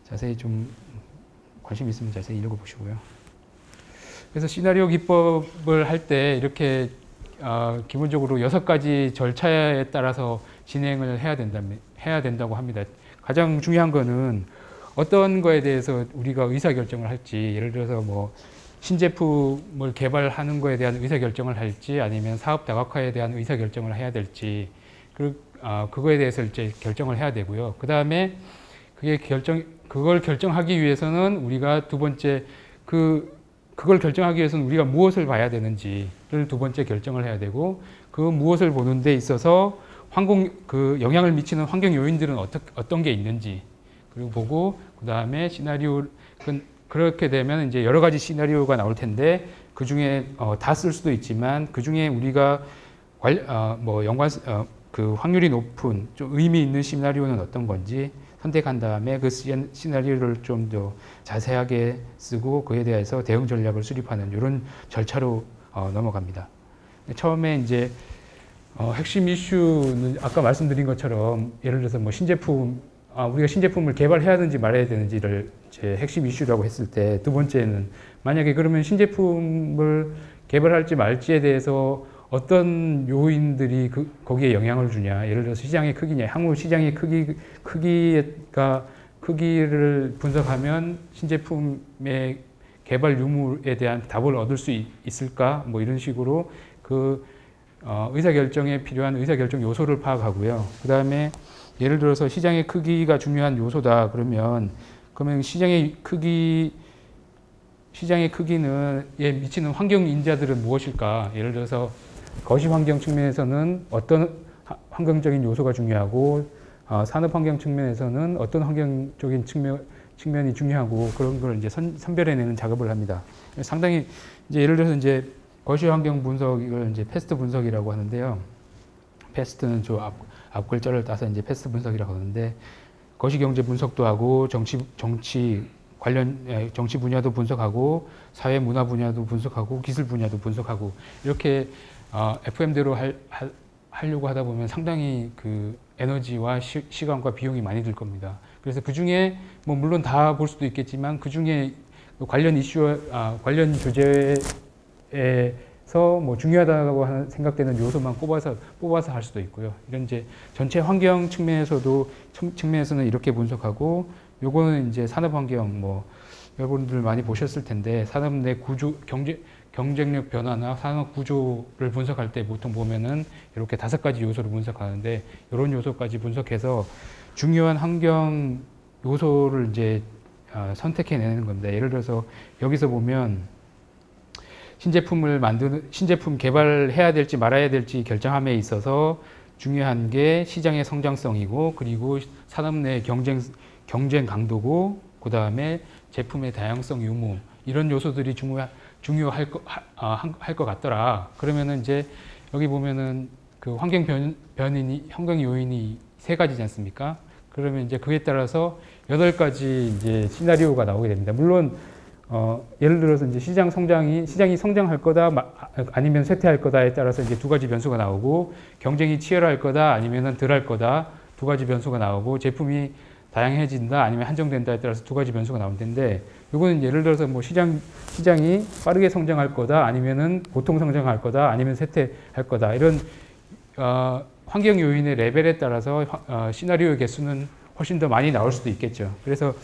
자세히 좀 관심 있으면 자세히 읽어보시고요. 그래서 시나리오 기법을 할 때 이렇게 기본적으로 6가지 절차에 따라서 진행을 해야 된다고 합니다. 가장 중요한 거는 어떤 거에 대해서 우리가 의사결정을 할지, 예를 들어서 뭐 신제품을 개발하는 거에 대한 의사결정을 할지, 아니면 사업 다각화에 대한 의사결정을 해야 될지, 그거에 대해서 이제 결정을 해야 되고요. 그 다음에 그걸 결정하기 위해서는 우리가 두 번째, 그걸 결정하기 위해서는 우리가 무엇을 봐야 되는지를 두 번째 결정을 해야 되고, 그 무엇을 보는 데 있어서 영향을 미치는 환경 요인들은 어떤 게 있는지, 그리고 보고, 그 다음에 그렇게 되면 이제 여러 가지 시나리오가 나올 텐데, 그 중에 다 쓸 수도 있지만, 그 중에 우리가 그 확률이 높은, 좀 의미 있는 시나리오는 어떤 건지 선택한 다음에 그 시나리오를 좀 더 자세하게 쓰고 그에 대해서 대응 전략을 수립하는 이런 절차로 넘어갑니다. 처음에 이제 핵심 이슈는 아까 말씀드린 것처럼 예를 들어서 뭐 우리가 신제품을 개발해야 하는지 말아야 되는지를 제 핵심 이슈라고 했을 때, 두 번째는 만약에 그러면 신제품을 개발할지 말지에 대해서 어떤 요인들이 거기에 영향을 주냐. 예를 들어서 시장의 크기냐. 향후 시장의 크기를 분석하면 신제품의 개발 유무에 대한 답을 얻을 수 있을까? 뭐 이런 식으로 의사결정에 필요한 의사결정 요소를 파악하고요. 그 다음에 예를 들어서 시장의 크기가 중요한 요소다. 그러면 시장의 크기는 미치는 환경 인자들은 무엇일까? 예를 들어서 거시 환경 측면에서는 어떤 환경적인 요소가 중요하고, 산업 환경 측면에서는 어떤 환경적인 측면이 중요하고, 그런 걸 이제 선별해내는 작업을 합니다. 상당히 이제 예를 들어서 이제 거시 환경 분석을 이제 패스트 분석이라고 하는데요. 패스트는 앞 글자를 따서 이제 패스트 분석이라고 하는데, 거시 경제 분석도 하고, 정치 분야도 분석하고, 사회 문화 분야도 분석하고, 기술 분야도 분석하고, 이렇게 FM대로 하려고 하다 보면 상당히 그 에너지와 시간과 비용이 많이 들 겁니다. 그래서 그 중에 뭐 물론 다 볼 수도 있겠지만, 그 중에 관련 주제에서 뭐 중요하다고 생각되는 요소만 뽑아서 할 수도 있고요. 이런 이제 전체 환경 측면에서는 이렇게 분석하고, 요거는 이제 산업 환경, 뭐 여러분들 많이 보셨을 텐데, 산업 내 구조, 경쟁력 변화나 산업 구조를 분석할 때 보통 보면은 이렇게 5가지 요소를 분석하는데, 이런 요소까지 분석해서 중요한 환경 요소를 이제 선택해내는 겁니다. 예를 들어서 여기서 보면 신제품 개발해야 될지 말아야 될지 결정함에 있어서 중요한 게 시장의 성장성이고, 그리고 산업 내 경쟁 강도고, 그 다음에 제품의 다양성 유무, 이런 요소들이 중요할 것 같더라. 그러면은 이제 여기 보면은 그 환경 요인이 3가지지 않습니까? 그러면 이제 그에 따라서 8가지 이제 시나리오가 나오게 됩니다. 물론 예를 들어서 이제 시장이 성장할 거다, 아니면 쇠퇴할 거다에 따라서 이제 2가지 변수가 나오고, 경쟁이 치열할 거다, 아니면은 덜할 거다, 2가지 변수가 나오고, 제품이 다양해진다, 아니면 한정된다에 따라서 2가지 변수가 나올 텐데, 이거는 예를 들어서 뭐 시장이 빠르게 성장할 거다, 아니면은 보통 성장할 거다, 아니면 쇠퇴할 거다, 이런 환경 요인의 레벨에 따라서 시나리오의 개수는 훨씬 더 많이 나올 수도 있겠죠. 그래서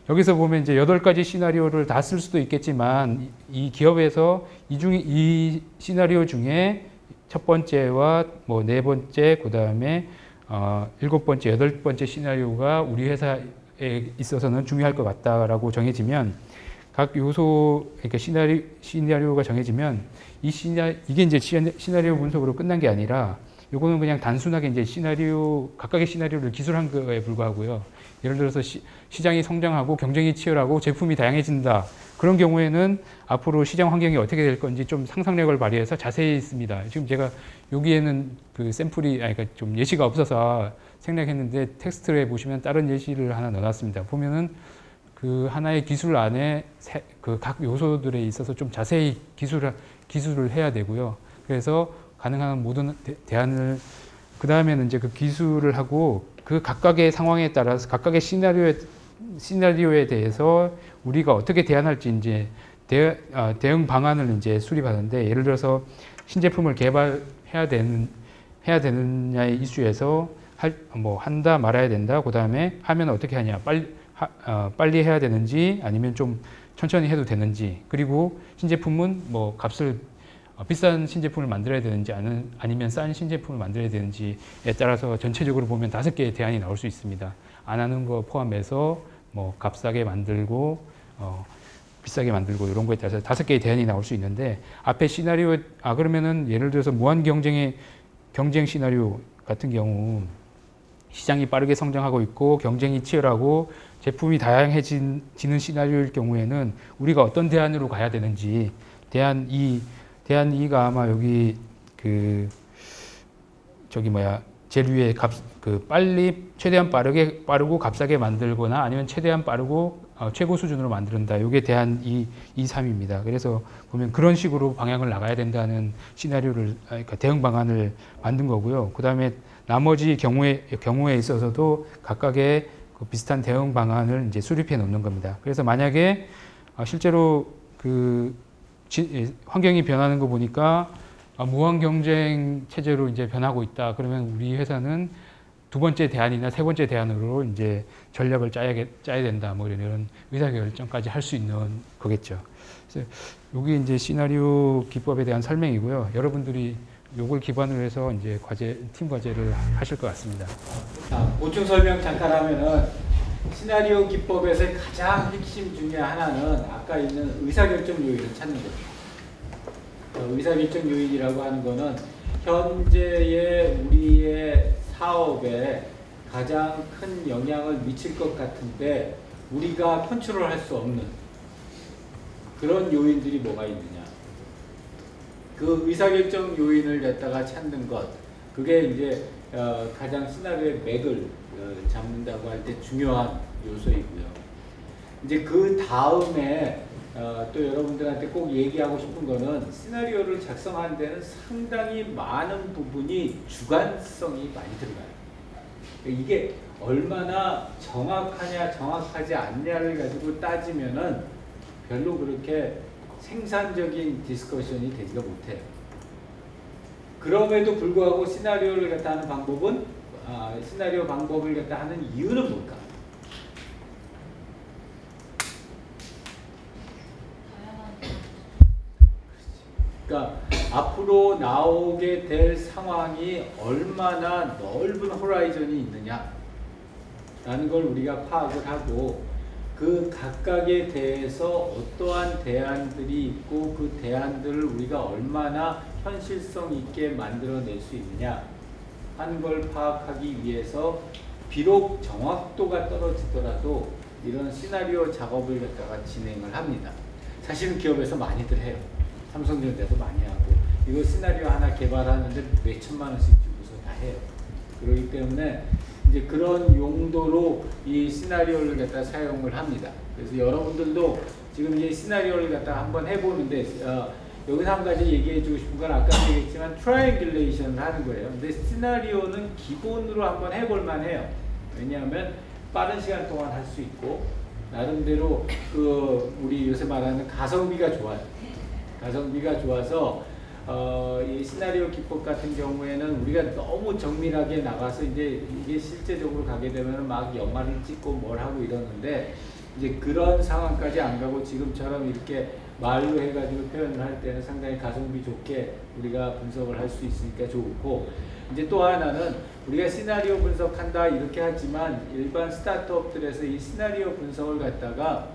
여기서 보면 이제 8가지 시나리오를 다 쓸 수도 있겠지만, 이 기업에서 이 시나리오 중에 첫 번째와 뭐 4번째, 그 다음에 7번째, 8번째 시나리오가 우리 회사에 있어서는 중요할 것 같다라고 정해지면, 각 요소, 그러니까 시나리오가 정해지면 이게 이제 시나리오 분석으로 끝난 게 아니라, 요거는 그냥 단순하게 이제 각각의 시나리오를 기술한 거에 불과하고요. 예를 들어서 시장이 성장하고 경쟁이 치열하고 제품이 다양해진다. 그런 경우에는 앞으로 시장 환경이 어떻게 될 건지 좀 상상력을 발휘해서 자세히 씁니다. 지금 제가 여기에는 그 샘플이, 그러니까 좀 예시가 없어서 생략했는데, 텍스트에 보시면 다른 예시를 하나 넣어놨습니다. 보면은 그 하나의 기술 안에 그 각 요소들에 있어서 좀 자세히 기술을 해야 되고요. 그래서 가능한 모든 대안을, 그 다음에는 이제 그 기술을 하고, 그 각각의 상황에 따라서, 각각의 시나리오에 시나리오에 대해서 우리가 어떻게 대안할지 이제 대응 방안을 이제 수립하는데, 예를 들어서 신제품을 개발해야 되느냐의 이슈에서 한다 말아야 된다. 그 다음에 하면 어떻게 하냐, 빨리 해야 되는지 아니면 좀 천천히 해도 되는지, 그리고 신제품은 뭐 값을 비싼 신제품을 만들어야 되는지 아니면 싼 신제품을 만들어야 되는지에 따라서 전체적으로 보면 5개의 대안이 나올 수 있습니다. 안 하는 거 포함해서 뭐 값싸게 만들고 비싸게 만들고 이런 거에 따라서 5개의 대안이 나올 수 있는데, 앞에 시나리오 그러면은 예를 들어서 무한 경쟁 시나리오 같은 경우 시장이 빠르게 성장하고 있고 경쟁이 치열하고 제품이 다양해지는 시나리오일 경우에는 우리가 어떤 대안으로 가야 되는지, 대안 2가 아마 여기 제일 위에 최대한 빠르고 값싸게 만들거나 아니면 최대한 빠르고 최고 수준으로 만든다. 이게 대안 2, 3입니다. 그래서 보면 그런 식으로 방향을 나가야 된다는 그러니까 대응 방안을 만든 거고요. 그 다음에 나머지 경우에 있어서도 각각의 비슷한 대응 방안을 이제 수립해 놓는 겁니다. 그래서 만약에 실제로 환경이 변하는 거 보니까 무한 경쟁 체제로 이제 변하고 있다. 그러면 우리 회사는 두 번째 대안이나 세 번째 대안으로 이제 전략을 짜야 된다. 뭐 이런 의사결정까지 할 수 있는 거겠죠. 그래서 여기 이제 시나리오 기법에 대한 설명이고요. 여러분들이 요걸 기반으로 해서 이제 팀 과제를 하실 것 같습니다. 보충 설명 잠깐 하면은, 시나리오 기법에서 가장 핵심 중에 하나는 아까 있는 의사결정 요인을 찾는 거죠. 의사결정 요인이라고 하는 거는 현재의 우리의 사업에 가장 큰 영향을 미칠 것 같은데 우리가 컨트롤할 수 없는 그런 요인들이 뭐가 있느냐. 그 의사결정 요인을 갖다가 찾는 것, 그게 이제 가장 시나리오의 맥을 잡는다고 할 때 중요한 요소이고요. 이제 그 다음에 또 여러분들한테 꼭 얘기하고 싶은 거는, 시나리오를 작성하는 데는 상당히 많은 부분이 주관성이 많이 들어가요. 이게 얼마나 정확하냐 정확하지 않냐를 가지고 따지면은 별로 그렇게 생산적인 디스커션이 되지가 못해요. 그럼에도 불구하고 시나리오를 갖다 하는 방법은, 시나리오 방법을 갖다 하는 이유는 뭘까? 그러니까 앞으로 나오게 될 상황이 얼마나 넓은 호라이즌이 있느냐 라는 걸 우리가 파악을 하고, 그 각각에 대해서 어떠한 대안들이 있고 그 대안들을 우리가 얼마나 현실성 있게 만들어낼 수 있느냐 하는 걸 파악하기 위해서, 비록 정확도가 떨어지더라도 이런 시나리오 작업을 갖다가 진행을 합니다. 사실은 기업에서 많이들 해요. 삼성전자도 많이 하고, 이거 시나리오 하나 개발하는데 몇 천만 원씩 주고서 다 해요. 그렇기 때문에 이제 그런 용도로 이 시나리오를 갖다 사용을 합니다. 그래서 여러분들도 지금 이제 시나리오를 갖다 한번 해보는데, 여기서 한 가지 얘기해 주고 싶은 건 아까 얘기했지만 트라이앵귤레이션을 하는 거예요. 근데 시나리오는 기본으로 한번 해볼 만해요. 왜냐하면 빠른 시간 동안 할 수 있고, 나름대로 우리 요새 말하는 가성비가 좋아요. 가성비가 좋아서 이 시나리오 기법 같은 경우에는 우리가 너무 정밀하게 나가서 이제 이게 실제적으로 가게 되면 막 연말을 찍고 뭘 하고 이러는데, 이제 그런 상황까지 안 가고 지금처럼 이렇게 말로 해가지고 표현을 할 때는 상당히 가성비 좋게 우리가 분석을 할 수 있으니까 좋고, 이제 또 하나는 우리가 시나리오 분석한다 이렇게 하지만 일반 스타트업들에서 이 시나리오 분석을 갖다가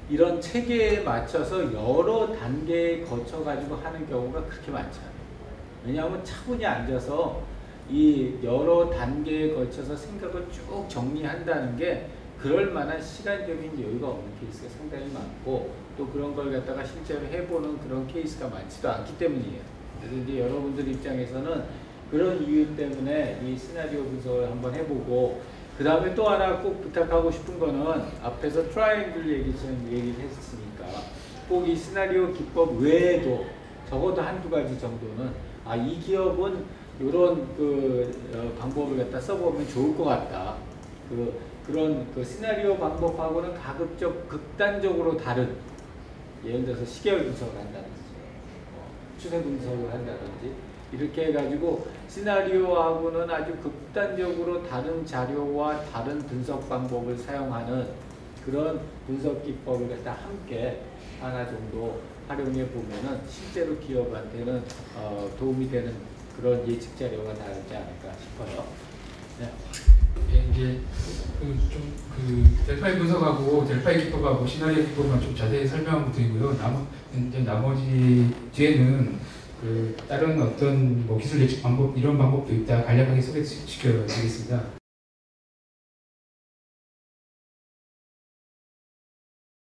이런 체계에 맞춰서 여러 단계에 거쳐가지고 하는 경우가 그렇게 많지 않아요. 왜냐하면 차분히 앉아서 이 여러 단계에 거쳐서 생각을 쭉 정리한다는 게 그럴 만한 시간적인 여유가 없는 케이스가 상당히 많고, 또 그런 걸 갖다가 실제로 해보는 그런 케이스가 많지도 않기 때문이에요. 그래서 이제 여러분들 입장에서는 그런 이유 때문에 이 시나리오 분석을 한번 해보고, 그 다음에 또 하나 꼭 부탁하고 싶은 거는, 앞에서 트라이앵글 얘기를 했으니까 꼭 이 시나리오 기법 외에도 적어도 한두 가지 정도는 이 기업은 이런 방법을 갖다 써보면 좋을 것 같다. 그 그런 그 시나리오 방법하고는 가급적 극단적으로 다른, 예를 들어서 시계열 분석을 한다든지 추세 분석을 한다든지 이렇게 해가지고 시나리오하고는 아주 극단적으로 다른 자료와 다른 분석 방법을 사용하는 그런 분석 기법을 갖다 함께 하나 정도 활용해 보면은 실제로 기업한테는 도움이 되는 그런 예측 자료가 나오지 않을까 싶어요. 네. 예, 이제 그 델파이 분석하고 델파이 기법하고 시나리오 기법만 좀 자세히 설명드리고요. 나머지 뒤에는 그 다른 어떤 뭐 기술 예측 방법 이런 방법도 있다 간략하게 소개시켜 드리겠습니다.